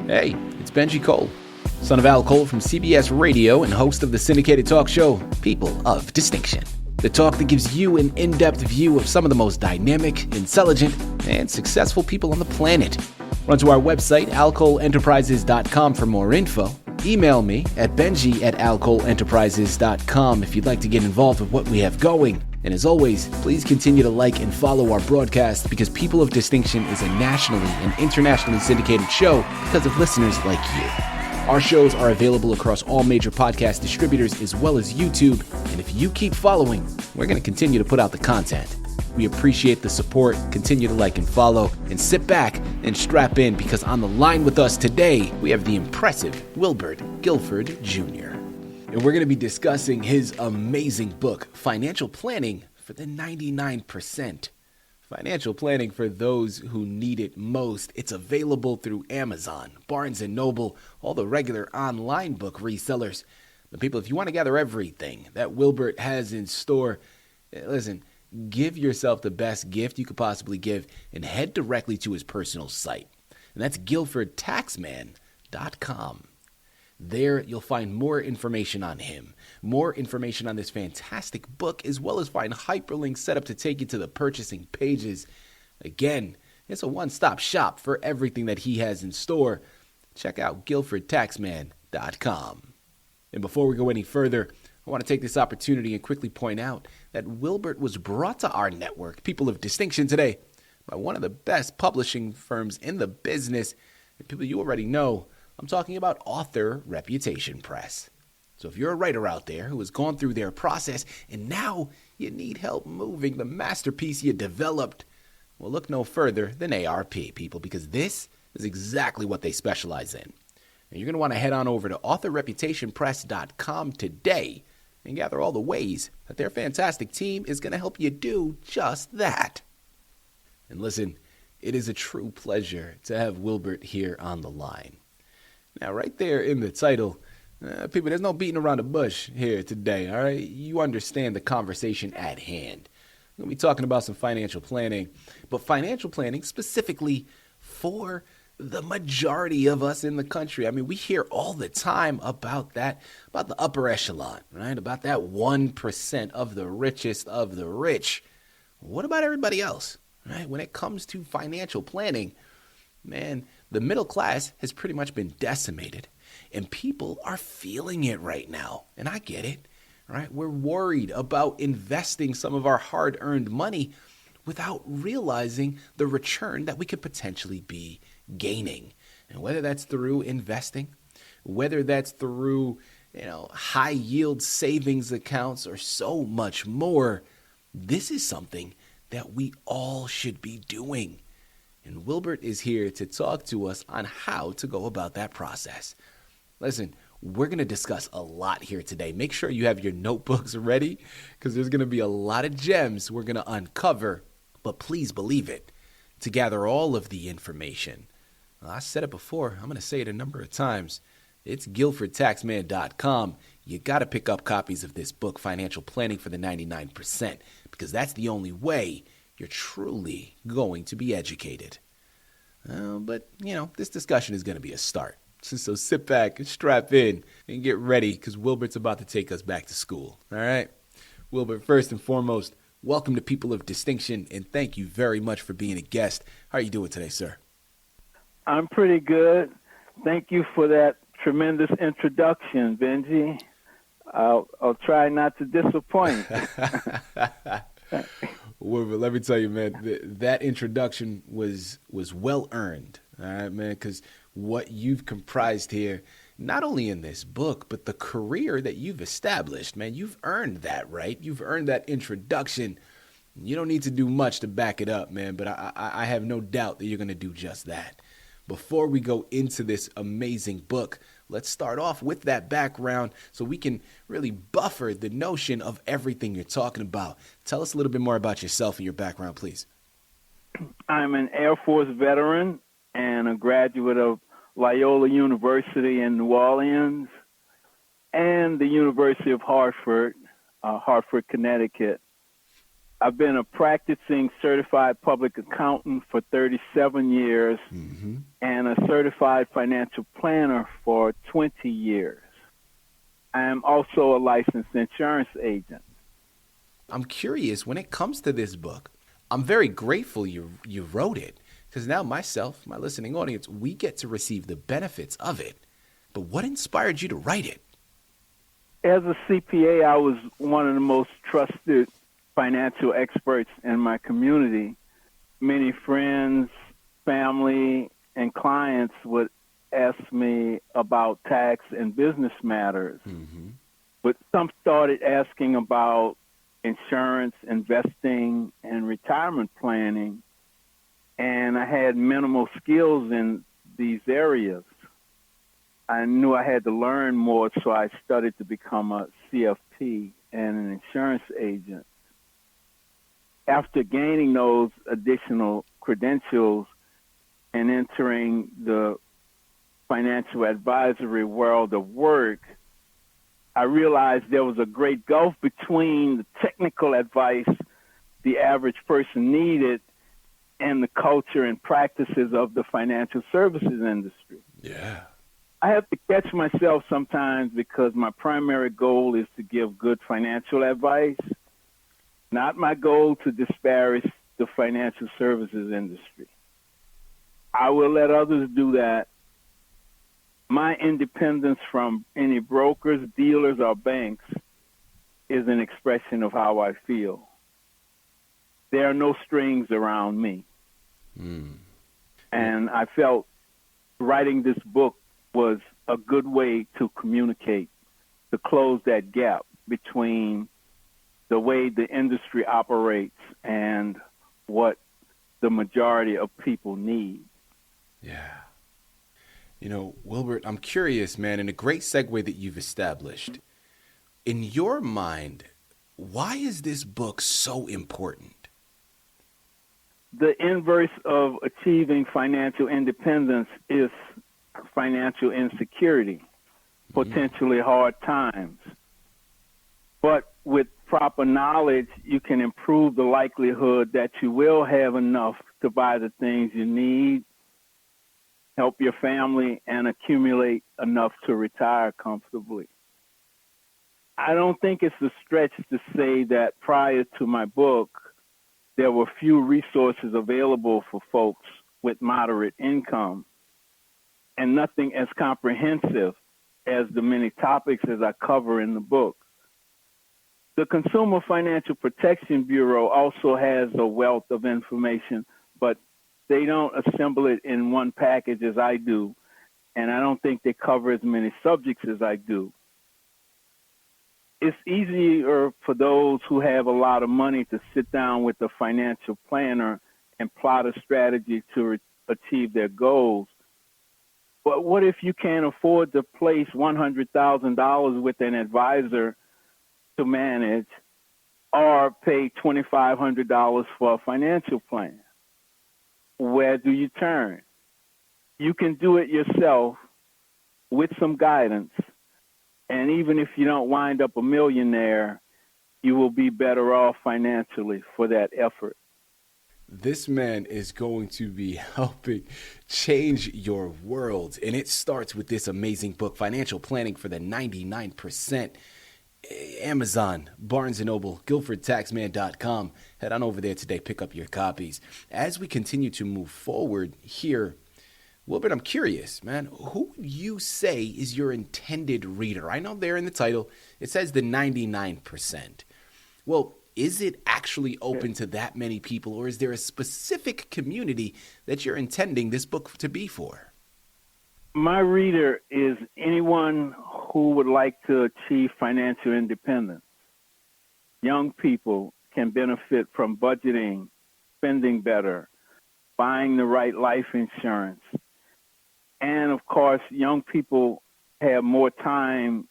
Hey, it's Benji Cole, son of Al Cole from CBS Radio and host of the syndicated talk show, People of Distinction. The talk that gives you an in-depth view of some of the most dynamic, intelligent, and successful people on the planet. Run to our website, alcoleenterprises.com for more info. Email me at benji@alcoleenterprises.com if you'd like to get involved with what we have going. And as always, please continue to like and follow our broadcast because People of Distinction is a nationally and internationally syndicated show because of listeners like you. Our shows are available across all major podcast distributors as well as YouTube. And if you keep following, we're going to continue to put out the content. We appreciate the support. Continue to like and follow and sit back and strap in because on the line with us today, we have the impressive Wilbert Guilford Jr. And we're going to be discussing his amazing book, Financial Planning for the 99%. Financial planning for those who need it most. It's available through Amazon, Barnes & Noble, all the regular online book resellers. But people, if you want to gather everything that Wilbert has in store, listen, give yourself the best gift you could possibly give and head directly to his personal site. And that's GuilfordTaxman.com. There, you'll find more information on him, more information on this fantastic book, as well as find hyperlinks set up to take you to the purchasing pages. Again, it's a one-stop shop for everything that he has in store. Check out GuilfordTaxman.com. And before we go any further, I want to take this opportunity and quickly point out that Wilbert was brought to our network, People of Distinction, today by one of the best publishing firms in the business. And people you already know, I'm talking about Author Reputation Press. So if you're a writer out there who has gone through their process and now you need help moving the masterpiece you developed, well, look no further than ARP, people, because this is exactly what they specialize in. And you're going to want to head on over to authorreputationpress.com today and gather all the ways that their fantastic team is going to help you do just that. And listen, it is a true pleasure to have Wilbert here on the line. Now, right there in the title, people, there's no beating around the bush here today, all right? You understand the conversation at hand. We're going to be talking about some financial planning, but financial planning specifically for the majority of us in the country. I mean, we hear all the time about that, about the upper echelon, right? About that 1% of the richest of the rich. What about everybody else, right? When it comes to financial planning, man, the middle class has pretty much been decimated, and people are feeling it right now. And I get it, right? We're worried about investing some of our hard-earned money without realizing the return that we could potentially be gaining. And whether that's through investing, whether that's through, high-yield savings accounts or so much more, this is something that we all should be doing. And Wilbert is here to talk to us on how to go about that process. Listen, we're going to discuss a lot here today. Make sure you have your notebooks ready because there's going to be a lot of gems we're going to uncover. But please believe it, to gather all of the information. Well, I said it before. I'm going to say it a number of times. It's GuilfordTaxman.com. You got to pick up copies of this book, Financial Planning for the 99%, because that's the only way you're truly going to be educated. But, this discussion is going to be a start. So sit back and strap in and get ready because Wilbert's about to take us back to school. All right? Wilbert, first and foremost, welcome to People of Distinction, and thank you very much for being a guest. How are you doing today, sir? I'm pretty good. Thank you for that tremendous introduction, Benji. I'll try not to disappoint. Wilbert, let me tell you, man, that introduction was well earned, all right, man, because what you've comprised here, not only in this book, but the career that you've established, man, you've earned that, right? You've earned that introduction. You don't need to do much to back it up, man, but I have no doubt that you're going to do just that. Before we go into this amazing book, let's start off with that background so we can really buffer the notion of everything you're talking about. Tell us a little bit more about yourself and your background, please. I'm an Air Force veteran and a graduate of Loyola University in New Orleans and the University of Hartford, Hartford, Connecticut. I've been a practicing certified public accountant for 37 years Mm-hmm. and a certified financial planner for 20 years. I am also a licensed insurance agent. I'm curious when it comes to this book. I'm very grateful you wrote it because now myself, my listening audience, we get to receive the benefits of it. But what inspired you to write it? As a CPA, I was one of the most trusted financial experts in my community. Many friends, family, and clients would ask me about tax and business matters. Mm-hmm. But some started asking about insurance, investing, and retirement planning. And I had minimal skills in these areas. I knew I had to learn more, so I studied to become a CFP and an insurance agent. After gaining those additional credentials and entering the financial advisory world of work, I realized there was a great gulf between the technical advice the average person needed and the culture and practices of the financial services industry. Yeah. I have to catch myself sometimes because my primary goal is to give good financial advice, not my goal to disparage the financial services industry. I will let others do that. My independence from any brokers, dealers, or banks is an expression of how I feel. There are no strings around me. Mm. And I felt writing this book was a good way to communicate, to close that gap between the way the industry operates and what the majority of people need. Yeah. You know, Wilbert, I'm curious, man, and a great segue that you've established. In your mind, why is this book so important? The inverse of achieving financial independence is financial insecurity, potentially hard times. But with proper knowledge, you can improve the likelihood that you will have enough to buy the things you need, help your family, and accumulate enough to retire comfortably. I don't think it's a stretch to say that prior to my book, there were few resources available for folks with moderate income and nothing as comprehensive as the many topics as I cover in the book. The Consumer Financial Protection Bureau also has a wealth of information, but they don't assemble it in one package as I do, and I don't think they cover as many subjects as I do. It's easier for those who have a lot of money to sit down with a financial planner and plot a strategy to achieve their goals. But what if you can't afford to place $100,000 with an advisor to manage or pay $2,500 for a financial plan? Where do you turn? You can do it yourself with some guidance. And even if you don't wind up a millionaire, you will be better off financially for that effort. This man is going to be helping change your world. And it starts with this amazing book, Financial Planning for the 99%. Amazon, Barnes & Noble, GuilfordTaxman.com. Head on over there today, pick up your copies. As we continue to move forward here, Wilbert, I'm curious, man, who would you say is your intended reader? I know there in the title, it says the 99%. Well, is it actually open to that many people, or is there a specific community that you're intending this book to be for? My reader is anyone who would like to achieve financial independence. Young people can benefit from budgeting, spending better, buying the right life insurance. And of course, young people have more time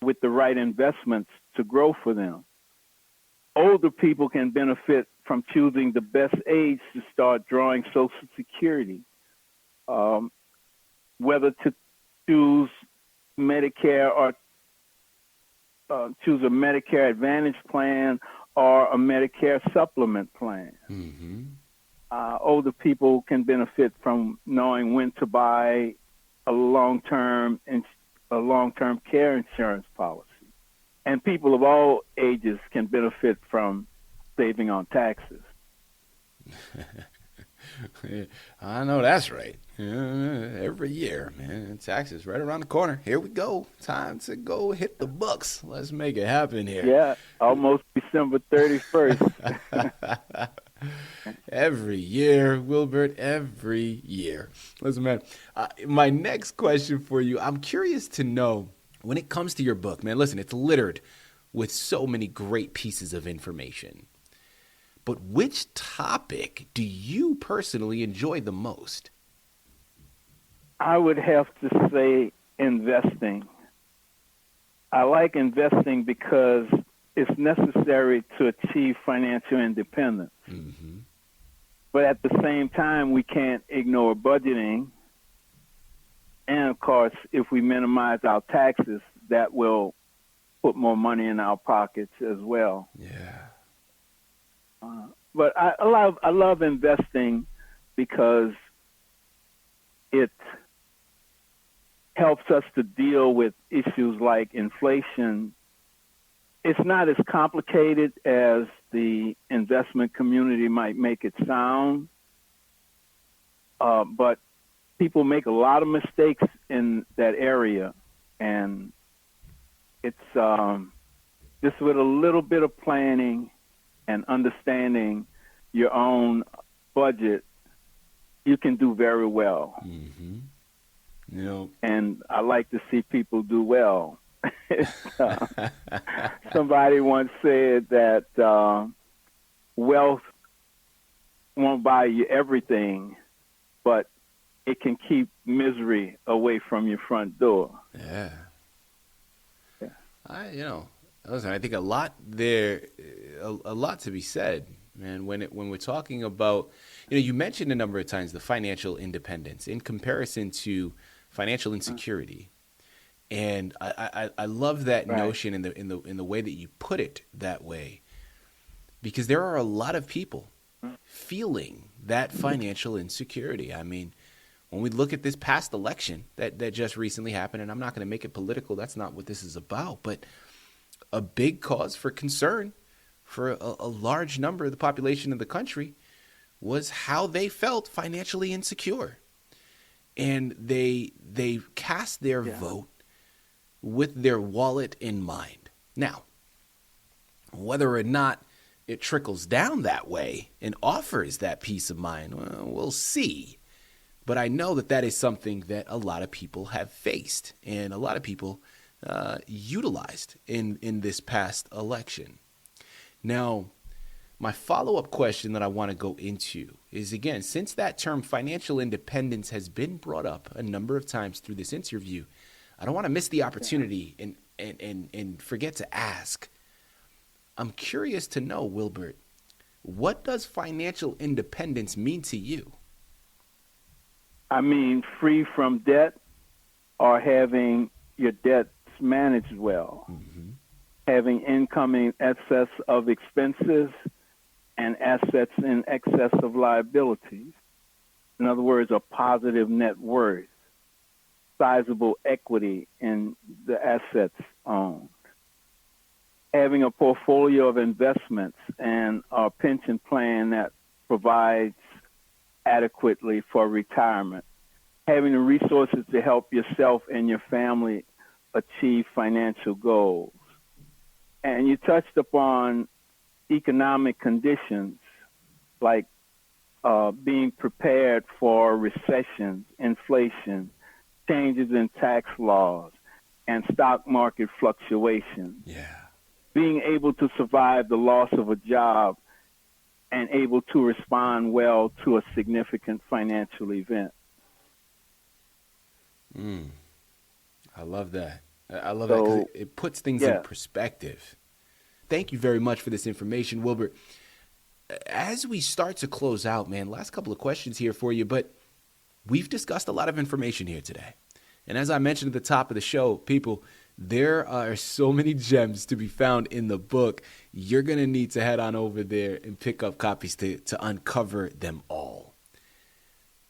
with the right investments to grow for them. Older people can benefit from choosing the best age to start drawing Social Security, whether to choose Medicare or choose a Medicare Advantage plan or a Medicare supplement plan. Mm-hmm. Older people can benefit from knowing when to buy a long-term care insurance policy. And people of all ages can benefit from saving on taxes. I know that's right. Every year, man, taxes right around the corner. Here we go. Time to go hit the books. Let's make it happen here. Yeah, almost December 31st. Every year, Wilbert, every year. Listen, man, my next question for you, I'm curious to know, when it comes to your book, man, listen, it's littered with so many great pieces of information. But which topic do you personally enjoy the most? I would have to say investing. I like investing because it's necessary to achieve financial independence. Mm-hmm. But at the same time, we can't ignore budgeting. And of course, if we minimize our taxes, that will put more money in our pockets as well. Yeah. But I love investing because it helps us to deal with issues like inflation. It's not as complicated as the investment community might make it sound, but people make a lot of mistakes in that area, and it's just with a little bit of planning and understanding your own budget, you can do very well. Mm-hmm. You know, and I like to see people do well. Somebody once said that wealth won't buy you everything, but it can keep misery away from your front door. Yeah. Listen, I think a lot there, a lot to be said, man. When we're talking about, you mentioned a number of times the financial independence in comparison to financial insecurity, and I love that notion in the way that you put it that way, because there are a lot of people feeling that financial insecurity. I mean, when we look at this past election that just recently happened, and I'm not going to make it political, that's not what this is about, but a big cause for concern for a large number of the population of the country was how they felt financially insecure. And they cast their vote with their wallet in mind. Now, whether or not it trickles down that way and offers that peace of mind, well, we'll see. But I know that is something that a lot of people have faced, and a lot of people utilized in this past election. Now, my follow-up question that I want to go into is, again, since that term financial independence has been brought up a number of times through this interview, I don't want to miss the opportunity and forget to ask. I'm curious to know, Wilbert, what does financial independence mean to you? I mean, free from debt or having your debts managed well, having income in excess of expenses and assets in excess of liabilities. In other words, a positive net worth, sizable equity in the assets owned, having a portfolio of investments and a pension plan that provides adequately for retirement, having the resources to help yourself and your family achieve financial goals. And you touched upon economic conditions like being prepared for recessions, inflation, changes in tax laws, and stock market fluctuations. Yeah. Being able to survive the loss of a job and able to respond well to a significant financial event. I love that. I love that because it puts things in perspective. Thank you very much for this information, Wilbert. As we start to close out, man, last couple of questions here for you, but we've discussed a lot of information here today. And as I mentioned at the top of the show, people, There are so many gems to be found in the book. You're going to need to head on over there and pick up copies to uncover them all.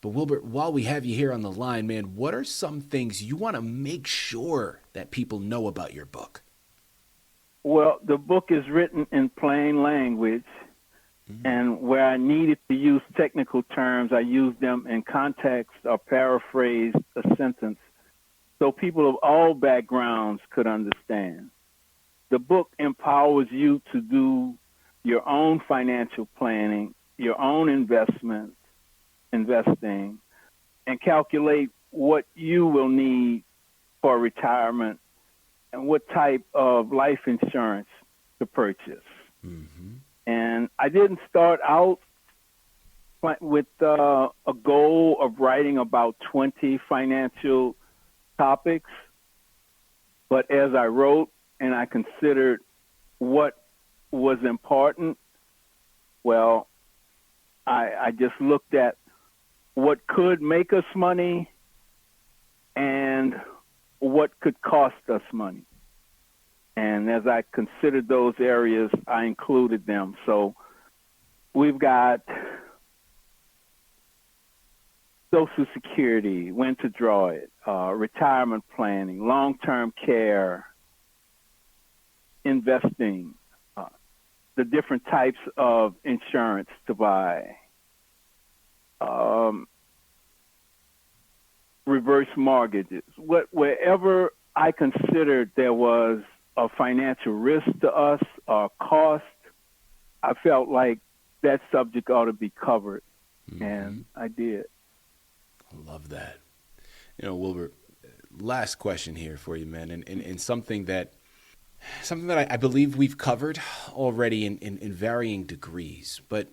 But Wilbert, while we have you here on the line, man, what are some things you want to make sure that people know about your book? Well, the book is written in plain language, and where I needed to use technical terms, I used them in context or paraphrased a sentence so people of all backgrounds could understand. The book empowers you to do your own financial planning, your own investing, and calculate what you will need for retirement and what type of life insurance to purchase. Mm-hmm. And I didn't start out with a goal of writing about 20 financial topics, but as I wrote and I considered what was important, well, I just looked at what could make us money and what could cost us money. And as I considered those areas, I included them. So we've got Social Security, when to draw it, retirement planning, long-term care, investing, the different types of insurance to buy, reverse mortgages. Wherever I considered there was a financial risk to us or cost, I felt like that subject ought to be covered, and I did. I love that. Wilbert, last question here for you, man, and something that I believe we've covered already in varying degrees, but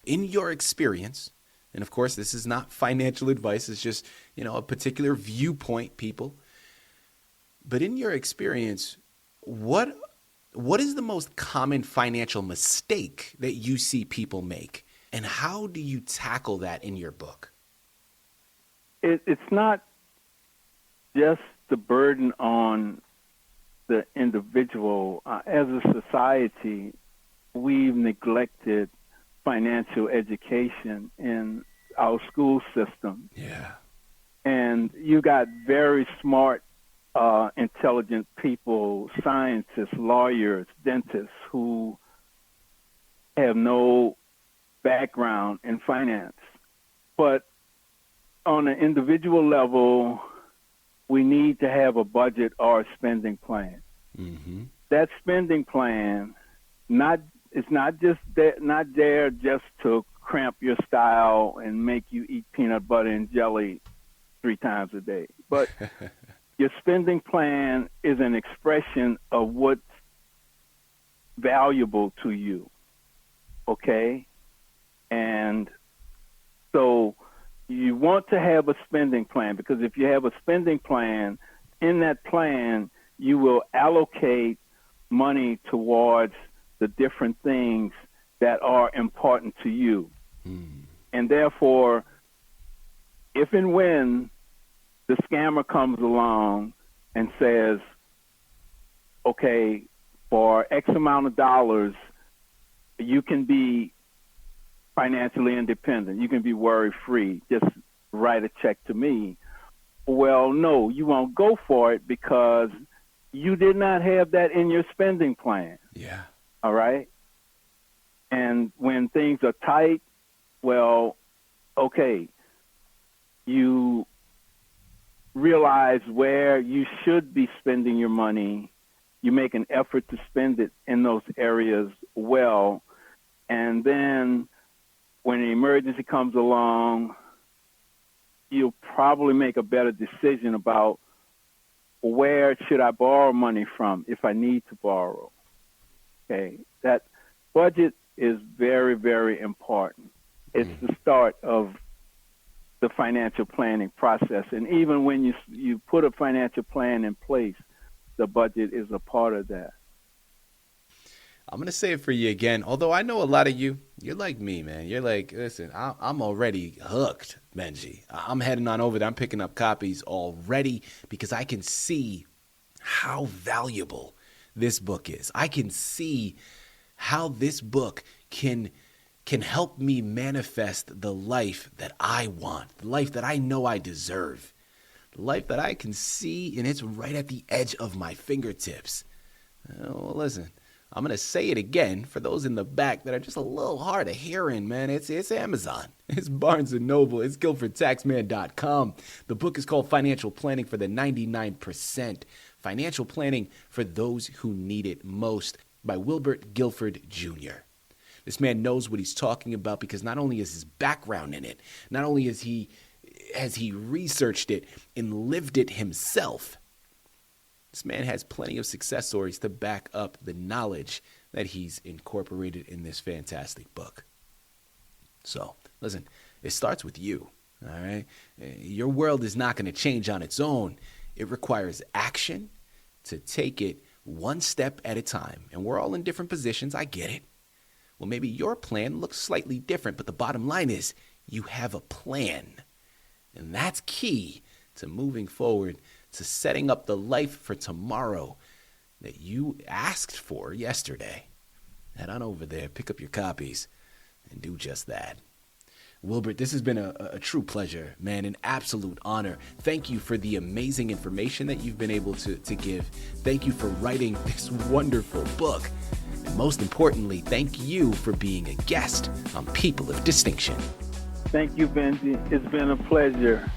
in your experience, and of course this is not financial advice, it's just, a particular viewpoint, people, but in your experience, what is the most common financial mistake that you see people make, and how do you tackle that in your book? It's not just the burden on the individual. As a society, we've neglected financial education in our school system. Yeah. And you got very smart, intelligent people, scientists, lawyers, dentists, who have no background in finance. But on an individual level, we need to have a budget or a spending plan. Mm-hmm. That spending plan, it's not there just to cramp your style and make you eat peanut butter and jelly 3 times a day. But your spending plan is an expression of what's valuable to you, okay? And so you want to have a spending plan, because if you have a spending plan, in that plan, you will allocate money towards the different things that are important to you. And therefore, if and when the scammer comes along and says, okay, for X amount of dollars, you can be financially independent, you can be worry-free, just write a check to me. Well, no, you won't go for it because you did not have that in your spending plan. Yeah. All right? And when things are tight, well, okay, you realize where you should be spending your money. You make an effort to spend it in those areas well. And then when an emergency comes along, you'll probably make a better decision about where should I borrow money from if I need to borrow. Okay, that budget is very, very important. It's the start of the financial planning process. And even when you put a financial plan in place, the budget is a part of that. I'm going to say it for you again. Although I know a lot of you're like me, man. You're like, listen, I'm already hooked, Benji. I'm heading on over there. I'm picking up copies already because I can see how valuable this book is. I can see how this book can help me manifest the life that I want, the life that I know I deserve, the life that I can see, and it's right at the edge of my fingertips. Well, listen, I'm going to say it again for those in the back that are just a little hard of hearing, man. It's Amazon. It's Barnes & Noble. It's GuilfordTaxman.com. The book is called Financial Planning for the 99%. Financial Planning for Those Who Need It Most by Wilbert Guilford Jr. This man knows what he's talking about because not only is his background in it, not only has he researched it and lived it himself, this man has plenty of success stories to back up the knowledge that he's incorporated in this fantastic book. So, listen, it starts with you, all right? Your world is not going to change on its own. It requires action to take it one step at a time. And we're all in different positions. I get it. Well, maybe your plan looks slightly different, but the bottom line is you have a plan. And that's key to moving forward, to setting up the life for tomorrow that you asked for yesterday. Head on over there, pick up your copies, and do just that. Wilbert, this has been a true pleasure, man, an absolute honor. Thank you for the amazing information that you've been able to give. Thank you for writing this wonderful book. And most importantly, thank you for being a guest on People of Distinction. Thank you, Benji. It's been a pleasure.